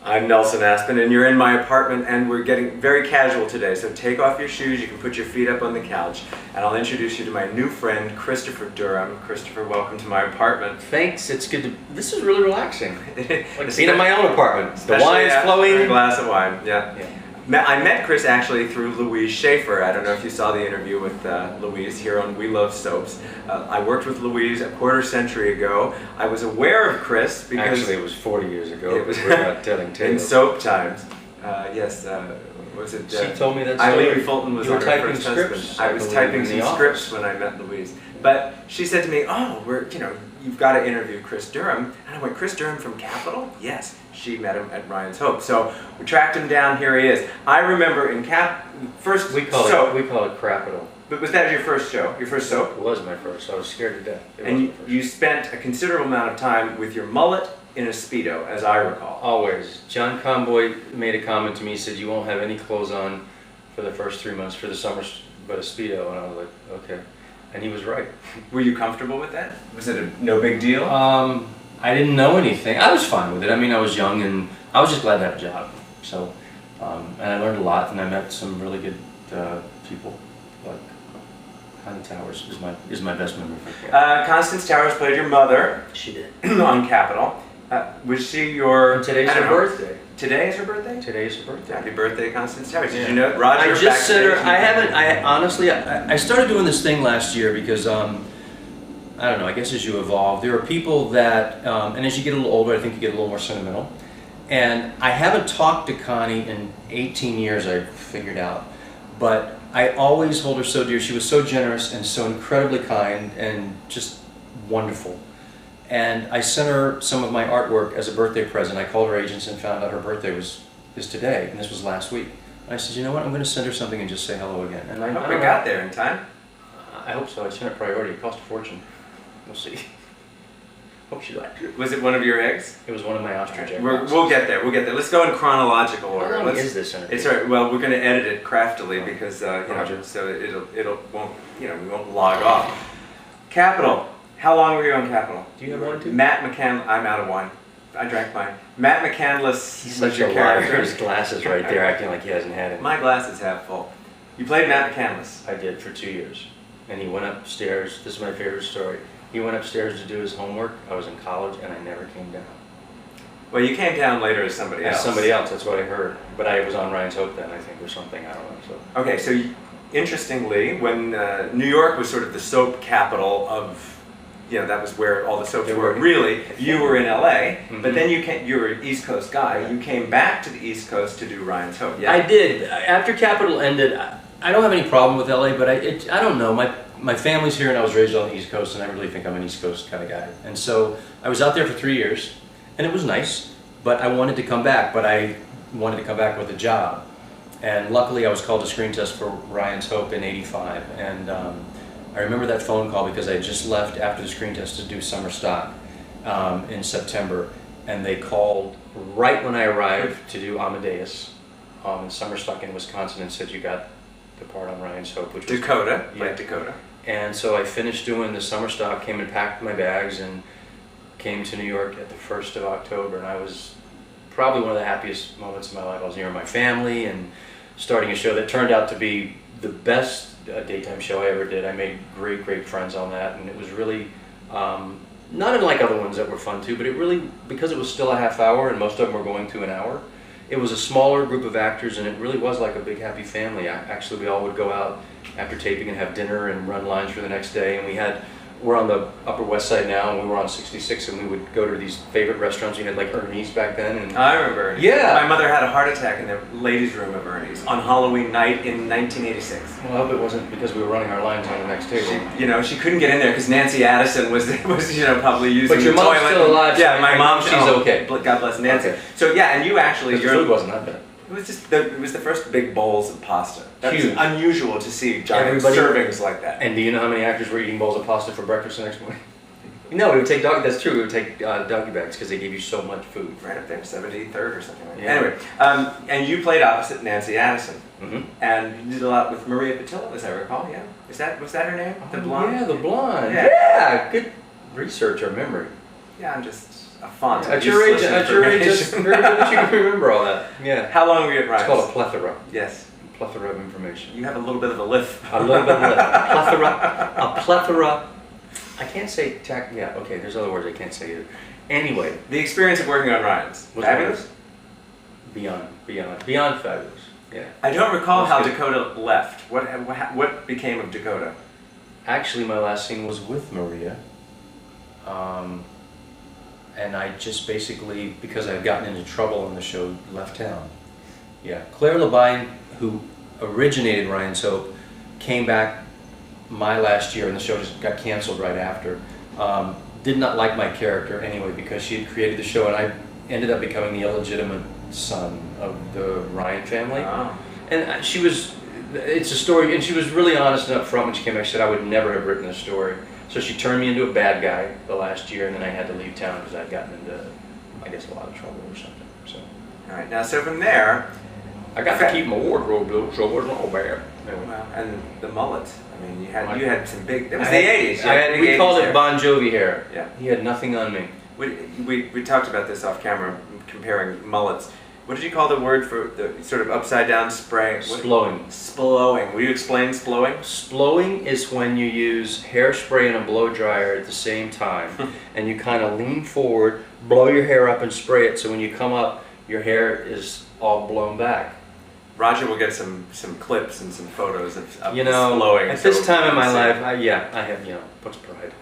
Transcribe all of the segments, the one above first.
I'm Nelson Aspen, and you're in my apartment, and we're getting very casual today, so take off your shoes, you can put your feet up on the couch, and I'll introduce you to my new friend, Christopher Durham. Christopher, welcome to my apartment. Thanks, it's good to... This is really relaxing. Like being in my own apartment. The wine's yeah, flowing. A glass of wine, yeah. I met Chris actually through Louise Shaffer. I don't know if you saw the interview with Louise here on We Love Soaps. I worked with Louise a quarter century ago. I was aware of Chris because... Actually, it was 40 years ago. It was we're not telling tales. In soap times. Yes, was it... she told me that story. Eileen Fulton was on her first husband. I was typing some scripts when I met Louise. But she said to me, oh, you've got to interview Chris Durham. And I went, Chris Durham from Capitol? Yes. She met him at Ryan's Hope. So we tracked him down, here he is. I remember in first we call it Crapitol. But was that your first show? Your first soap? It was my first. I was scared to death. And you spent a considerable amount of time with your mullet in a Speedo, as I recall. Always. John Conboy made a comment to me, he said, you won't have any clothes on for the first 3 months for the summer but a Speedo. And I was like, okay. And he was right. Were you comfortable with that? Was it no big deal? I didn't know anything. I was fine with it. I mean, I was young and I was just glad to have a job. So, and I learned a lot, and I met some really good people. Like Constance Towers is my best memory. Constance Towers played your mother. She did on Capitol. Was she your? And today's her birthday. Today is her birthday? Today is her birthday. Happy birthday, Constance Towers. Did you know Roger? I just sent her. I started doing this thing last year because I don't know, I guess as you evolve, there are people that, and as you get a little older, I think you get a little more sentimental. And I haven't talked to Connie in 18 years, I figured out. But I always hold her so dear. She was so generous and so incredibly kind and just wonderful. And I sent her some of my artwork as a birthday present. I called her agents and found out her birthday is today, and this was last week. And I said, you know what, I'm going to send her something and just say hello again. And I hope we got there in time. I hope so. I sent her priority. It cost a fortune. We'll see. Hope she liked it. Was it one of your eggs? It was one of my ostrich eggs. We'll get there. We'll get there. Let's go in chronological order. How long is this interview? It's all right. Well, we're going to edit it craftily because so we won't log off. Capitol. How long were you on Capitol? Do you have one too? Matt McCandless. I'm out of wine. I drank mine. Matt McCandless. He's such a character. His glasses right there, acting like he hasn't had it. My glass is half full. You played Matt McCandless. I did for 2 years, and he went upstairs. This is my favorite story. He went upstairs to do his homework. I was in college, and I never came down. Well, you came down later as somebody else. As somebody else, that's what I heard. But I was on Ryan's Hope then, I think, or something. I don't know. So. Okay, so interestingly, when New York was sort of the soap capital of, that was where all the soaps were. Really, you were in LA, but then you were an East Coast guy. You came back to the East Coast to do Ryan's Hope. Yeah. I did. After Capitol ended, I don't have any problem with LA, but I don't know. My family's here, and I was raised on the East Coast, and I really think I'm an East Coast kind of guy. And so I was out there for 3 years, and it was nice, but I wanted to come back, but I wanted to come back with a job. And luckily, I was called to screen test for Ryan's Hope in '85, and I remember that phone call because I had just left after the screen test to do summer stock in September, and they called right when I arrived to do Amadeus in summer stock in Wisconsin and said, you got the part on Ryan's Hope, which was Dakota, like Dakota. And so I finished doing the summer stock, came and packed my bags, and came to New York at the 1st of October, and I was probably one of the happiest moments of my life. I was near my family and starting a show that turned out to be the best daytime show I ever did. I made great friends on that, and it was really not unlike other ones that were fun too, but it really, because it was still a half hour and most of them were going to an hour, it was a smaller group of actors, and it really was like a big happy family. Actually, we all would go out after taping and have dinner and run lines for the next day, and we're on the Upper West Side now, and we were on 66, and we would go to these favorite restaurants. You had like Ernie's back then. And I remember Ernie's. Yeah. My mother had a heart attack in the ladies' room of Ernie's on Halloween night in 1986. Well, I hope it wasn't because we were running our lines on the next table. She couldn't get in there because Nancy Addison was probably using but your the toilet. Mom's still alive. Yeah, so my mom. She's okay. God bless Nancy. Okay. So yeah, and you actually, the food wasn't that bad. It was the first big bowls of pasta. That's huge. Unusual to see giant servings like that. And do you know how many actors were eating bowls of pasta for breakfast the next morning? No, it would take that's true. It would take doggy bags because they gave you so much food. Right up there, 73rd or something like that. Yeah. Anyway, and you played opposite Nancy Addison, mm-hmm. and you did a lot with Maria Patillo, as I recall. Yeah, was that her name? The blonde. Yeah, the blonde. Yeah, good research or memory. Yeah, I'm just a font. At your age, it's very good that you can remember all that. Yeah. How long were you at Ryan's? It's called a plethora. Yes. A plethora of information. You have a little bit of a lisp. A little bit of a lisp. A plethora. I can't say yeah, okay, there's other words I can't say either. Anyway. The experience of working on Ryan's. Was fabulous? Beyond fabulous. Yeah. I don't recall how Dakota left. What became of Dakota? Actually, my last scene was with Maria. And I just basically, because I had gotten into trouble on the show, left town. Yeah. Claire Labine, who originated Ryan's Hope, came back my last year, and the show just got canceled right after. Did not like my character anyway, because she had created the show, and I ended up becoming the illegitimate son of the Ryan family. Oh. And she was, it's a story, and she was really honest and upfront when she came back. She said, I would never have written a story. So she turned me into a bad guy the last year, and then I had to leave town because I'd gotten into, I guess, a lot of trouble or something. So. All right, now so from there, I got to keep my wardrobe though, so it wasn't all bad. Well, and the mullet. I mean, you had some big. That was the '80s. We called it Bon Jovi hair. Yeah. He had nothing on me. We talked about this off camera, comparing mullets. What did you call the word for the sort of upside down spray? Splowing. Splowing. Will you explain splowing? Splowing is when you use hairspray and a blow dryer at the same time, and you kind of lean forward, blow your hair up, and spray it. So when you come up, your hair is all blown back. Roger will get some clips and some photos of splowing. At this time in my life, I have, what's pride?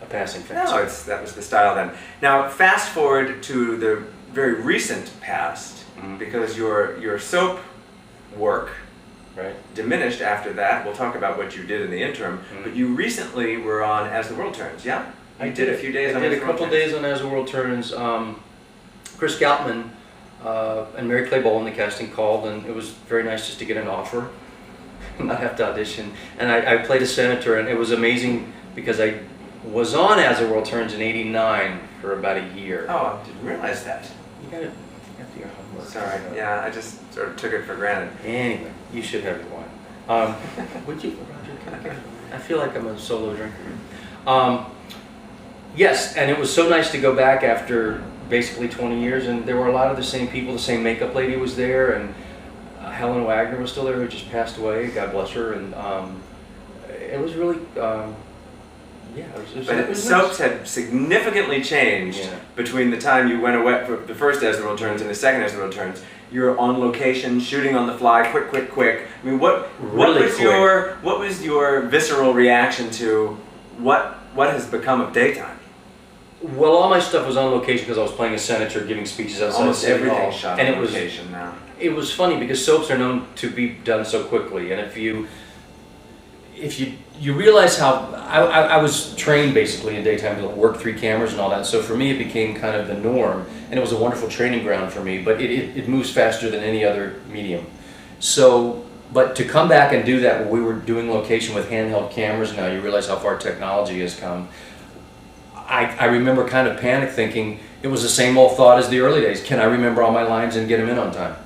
A passing fancy. No, that was the style then. Now, fast forward to the very recent past, because your soap work diminished after that. We'll talk about what you did in the interim, but you recently were on As the World Turns, yeah? I did a few days on As the World Turns. I did a couple days on As the World Turns. Chris Galtman and Mary Clay Bowen, the casting, called, and it was very nice just to get an offer and not have to audition. And I played a senator, and it was amazing because I was on As the World Turns in '89 for about a year. Oh, I didn't realize that. You got to do your homework. Sorry, yeah, I just sort of took it for granted. Anyway, you should have your wine. Would you, Roger? Can I get it? I feel like I'm a solo drinker. Yes, and it was so nice to go back after basically 20 years, and there were a lot of the same people. The same makeup lady was there, and Helen Wagner was still there, who just passed away. God bless her. And it was really. But soaps had significantly changed between the time you went away for the first As the World Turns and the second As the World Turns. You were on location, shooting on the fly, quick. I mean, what was your visceral reaction to what has become of daytime? Well, all my stuff was on location because I was playing a senator, giving speeches outside. Almost everything shot on and location now. It was funny because soaps are known to be done so quickly, and if you realize how I was trained basically in daytime to work 3 cameras and all that, so for me it became kind of the norm, and it was a wonderful training ground for me, but it moves faster than any other medium. So, but to come back and do that when we were doing location with handheld cameras now, you realize how far technology has come. I remember kind of panic thinking, it was the same old thought as the early days. Can I remember all my lines and get them in on time?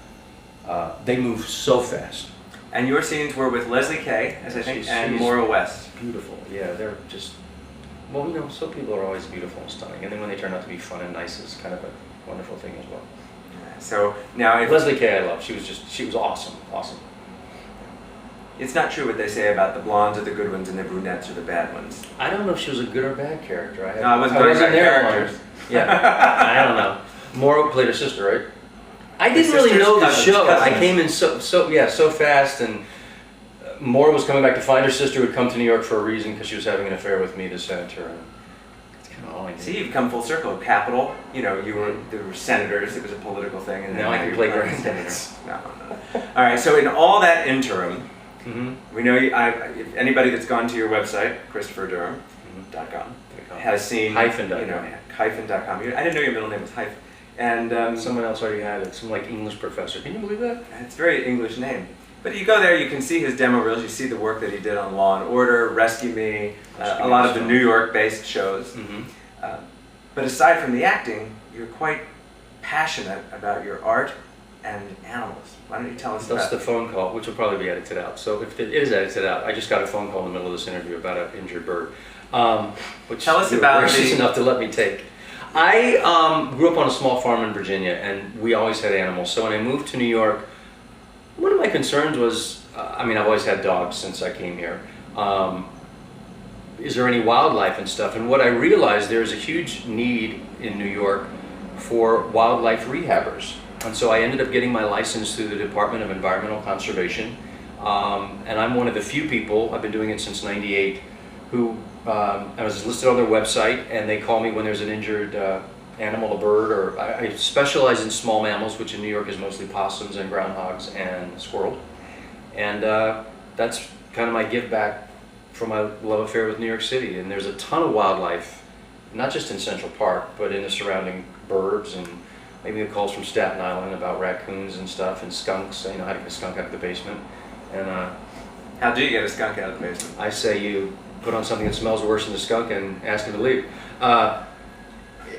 They move so fast. And your scenes were with Leslie Kay, as I think, and Maura West. Beautiful, yeah. They're just, well, some people are always beautiful and stunning, and then when they turn out to be fun and nice, it's kind of a wonderful thing as well. So now, Leslie Kay, I love. She was awesome. It's not true what they say about the blondes are the good ones and the brunettes are the bad ones. I don't know if she was a good or bad character. I wasn't there characters. Yeah, I don't know. Maura played her sister, right? I didn't really know the show. I came in so fast, and Maura was coming back to find her sister, who had come to New York for a reason because she was having an affair with me, the senator. And that's kind of all I knew. See, you've come full circle. Capitol, there were senators. It was a political thing, and now I can play granddaddies. No. All right. So in all that interim, we know if anybody that's gone to your website, ChristopherDurham.com, has seen hyphen.com. I didn't know your middle name was hyphen. And someone else already had it. Some English professor. Can you believe that? It's a very English name. But you go there, you can see his demo reels. You see the work that he did on Law and Order, Rescue Me, a lot of the New York-based shows. But aside from the acting, you're quite passionate about your art and animals. Why don't you tell us That's the phone call, which will probably be edited out. So if it is edited out, I just got a phone call in the middle of this interview about an injured bird, which tell us about gracious enough to let me take. I grew up on a small farm in Virginia, and we always had animals. So when I moved to New York, one of my concerns was, I've always had dogs since I came here. Is there any wildlife and stuff? And what I realized, there's a huge need in New York for wildlife rehabbers. And so I ended up getting my license through the Department of Environmental Conservation. And I'm one of the few people, I've been doing it since '98, who I was listed on their website, and they call me when there's an injured animal, a bird, or I specialize in small mammals, which in New York is mostly possums and groundhogs and squirrel. And that's kind of my give back from my love affair with New York City. And there's a ton of wildlife, not just in Central Park, but in the surrounding burbs, and maybe the calls from Staten Island about raccoons and stuff, and skunks, how to get a skunk out of the basement. And how do you get a skunk out of the basement? I say you put on something that smells worse than the skunk and ask him to leave.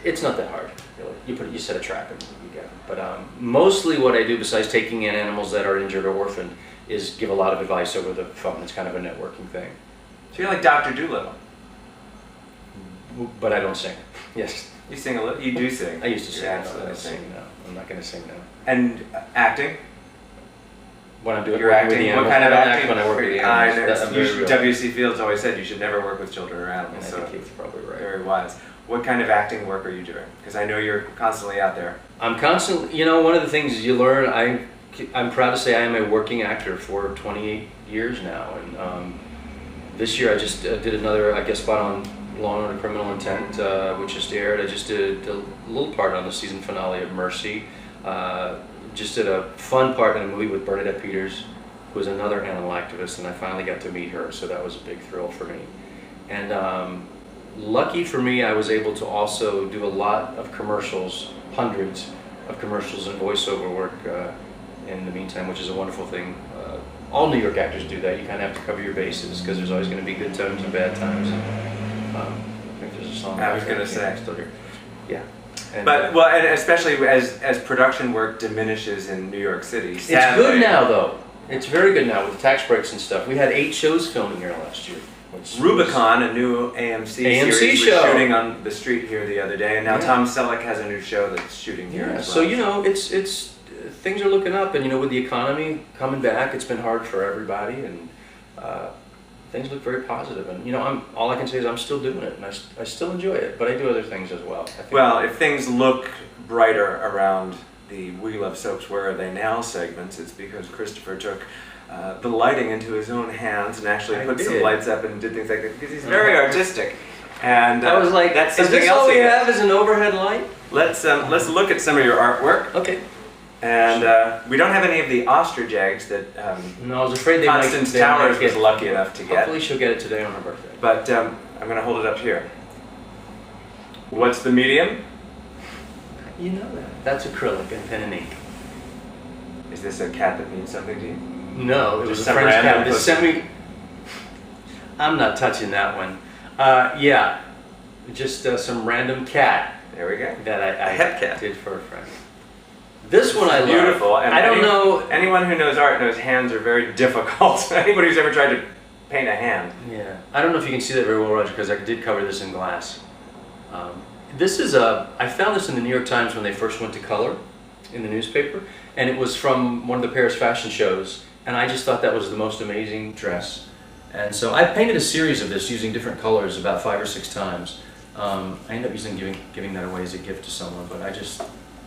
It's not that hard, really. You set a trap and you get them. But mostly what I do, besides taking in animals that are injured or orphaned, is give a lot of advice over the phone. It's kind of a networking thing. So you're like Dr. Dolittle. But I don't sing. Yes. You sing a little. You do sing. I used to sing. You're I absolutely don't sing. sing now. I'm not going to sing now. And acting? When I'm doing You're acting. with the What animals, kind of I don't acting? act when I work with the animals. I'm very real. W.C. Fields always said you should never work with children or animals. And I think he's probably right. Very wise. What kind of acting work are you doing? Because I know you're constantly out there. I'm constantly, one of the things you learn, I'm proud to say I am a working actor for 28 years now. And this year I just did another, spot on Law and Order Criminal Intent, which just aired. I just did a little part on the season finale of Mercy. Just did a fun part in a movie with Bernadette Peters, who was another animal activist, and I finally got to meet her, so that was a big thrill for me. And lucky for me, I was able to also do a lot of commercials, hundreds of commercials and voiceover work in the meantime, which is a wonderful thing. All New York actors do that. You kind of have to cover your bases, because there's always going to be good times and bad times. I think there's a song. I was going to say. Still here. Yeah. And, and especially as production work diminishes in New York City. Sadly, it's good now, though. It's very good now with tax breaks and stuff. We had 8 shows filming here last year. Rubicon, a new AMC series, show, was shooting on the street here the other day, and now Tom Selleck has a new show that's shooting here as well. So it's things are looking up, and with the economy coming back, it's been hard for everybody, and things look very positive. And all I can say is I'm still doing it, and I still enjoy it, but I do other things as well. Well, if things look brighter around the We Love Soaps Where Are They Now segments, it's because Christopher took the lighting into his own hands and actually put some lights up and did things like that, because he's very artistic. And I was like, that's is this all we have is an overhead light? Let's look at some of your artwork. Okay. And we don't have any of the ostrich eggs that no, I was afraid Constance Towers was lucky enough to get. Hopefully she'll get it today on her birthday. But I'm going to hold it up here. What's the medium? You know that. That's acrylic and pen and ink. Is this a cat that means something to you? No, it was a French cat. I'm not touching that one. Yeah, just some random cat. There we go. That I hep cat did for a friend. This one I love. Beautiful. And I don't know. Anyone who knows art knows hands are very difficult. Anybody who's ever tried to paint a hand. Yeah. I don't know if you can see that very well, Roger, because I did cover this in glass. I found this in the New York Times when they first went to color in the newspaper, and it was from one of the Paris fashion shows, and I just thought that was the most amazing dress. And so I painted a series of this using different colors about 5 or 6 times. I ended up giving that away as a gift to someone, but I just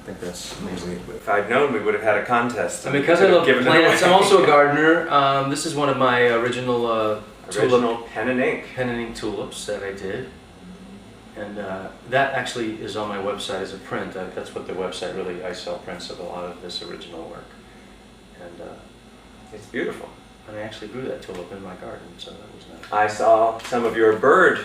think that's amazing. If I'd known, we would have had a contest. And because I love plants, I'm also a gardener. This is one of my original pen and ink tulips that I did. And that actually is on my website as a print. That's what the website really, I sell prints of a lot of this original work. And it's beautiful. And I actually grew that tulip in my garden, so that was nice. I saw some of your bird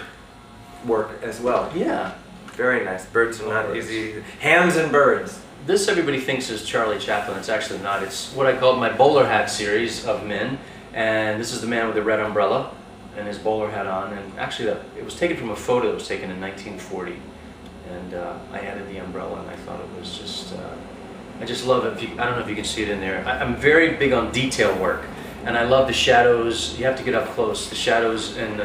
work as well. Yeah. Very nice. Birds are not easy. Hands and birds. This everybody thinks is Charlie Chaplin. It's actually not. It's what I call my bowler hat series of men. And this is the man with the red umbrella and his bowler hat on. And actually, it was taken from a photo that was taken in 1940. And I added the umbrella, and I thought it was just, I just love it. I don't know if you can see it in there. I'm very big on detail work. And I love the shadows. You have to get up close. The shadows and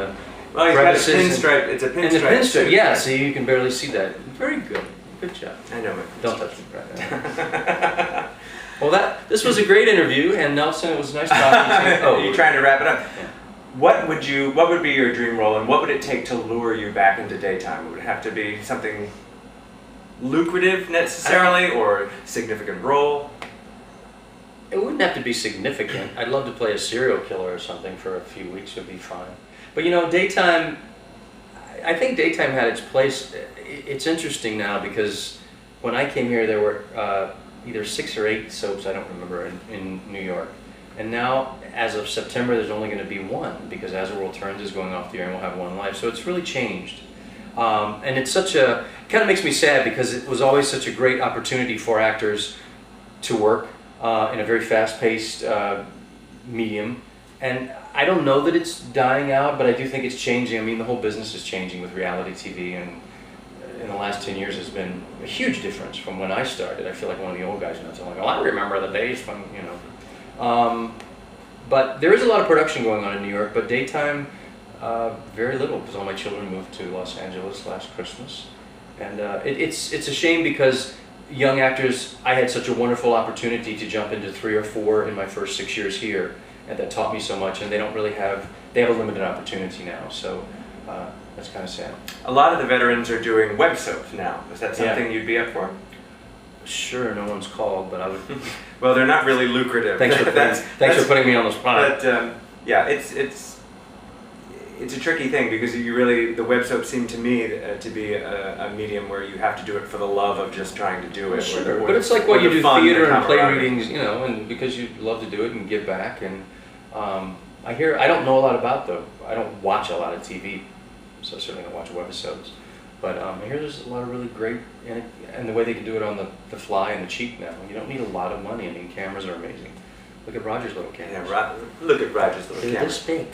Well, he's got a crevices pinstripe. It's a pinstripe. and the pinstripe, suit. yeah. So you can barely see that. Very good. Good job. I know it. Don't touch me right now. Well, this was a great interview, and Nelson, it was nice talking to you. Are you trying to wrap it up? Yeah. What would be your dream role, and what would it take to lure you back into daytime? Would it have to be something lucrative necessarily, or significant role? It wouldn't have to be significant. I'd love to play a serial killer or something for a few weeks would be fine. But you know, daytime, I think daytime had its place. It's interesting now because when I came here there were either 6 or 8 soaps, I don't remember, in New York. And now, as of September, there's only going to be 1 because As the World Turns is going off the air and we'll have 1 live. So it's really changed. And it's kind of makes me sad because it was always such a great opportunity for actors to work in a very fast-paced medium. And I don't know that it's dying out, but I do think it's changing. I mean, the whole business is changing with reality TV, and in the last 10 years has been a huge difference from when I started. I feel like one of the old guys now. I'm like, oh, I remember the days when, you know. But there is a lot of production going on in New York, but daytime, very little, because all my children moved to Los Angeles last Christmas. And it's a shame because young actors, I had such a wonderful opportunity to jump into 3 or 4 in my first 6 years here, and that taught me so much, and they have a limited opportunity now, so that's kind of sad. A lot of the veterans are doing web soaps now. Is that something you'd be up for? Sure, no one's called, but I would. Well, they're not really lucrative. Thanks for putting me on the spot. But yeah, it's a tricky thing because the web soaps seem to me to be a medium where you have to do it for the love of just trying to do it. Sure, but it's like what you do theater and play readings, you know, and because you love to do it and give back. And I don't know a lot about I don't watch a lot of TV, so I certainly don't watch webisodes. But I hear there's a lot of really great, and the way they can do it on the fly and the cheap now. You don't need a lot of money. I mean, cameras are amazing. Look at Roger's little camera. Yeah, look at Roger's little camera. They're this big.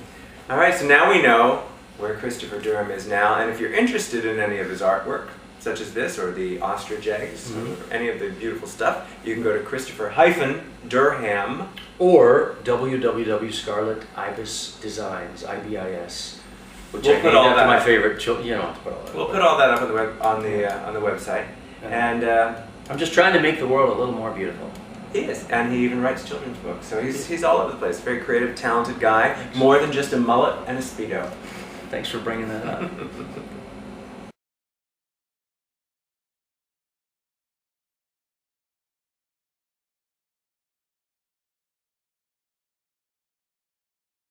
All right, so now we know where Christopher Durham is now, and if you're interested in any of his artwork, such as this, or the ostrich eggs, or any of the beautiful stuff, you can go to Christopher-Durham. Or www.scarletibis Designs, IBIS. Which We'll put all that. My favorite. You don't have to put all that. We'll put all that up on the website. And I'm just trying to make the world a little more beautiful. He is, and he even writes children's books. So he's all over the place. Very creative, talented guy. More than just a mullet and a Speedo. Thanks for bringing that up.